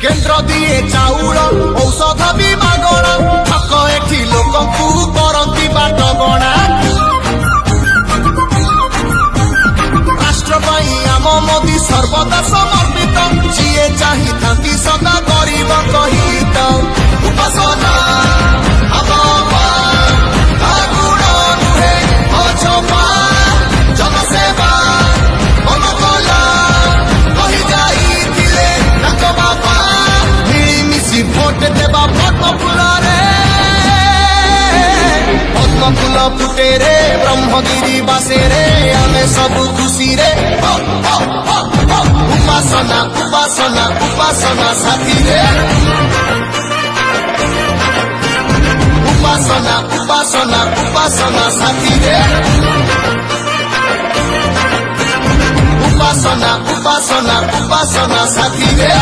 केन्द्र दिए चाउल औषध भी मागणा ठक एठी लोकंकु करंती बाट गणा राष्ट्र पाई आम मोदी सर्वदा समर्पित जिए चाहिए सदा गरीब कहित उपासना जनसेवा मनकला कही जाइथिले नाक बापा मिलीमिशी भोट देवा पद्म फूल फुटे रे ब्रह्मगिरी बासे रे आमे सब खुशी रे उपासना उपासना उपासना साथी रे उपासना उपासना उपासना साथी रे उपासना उपासना उपासना साथी रे।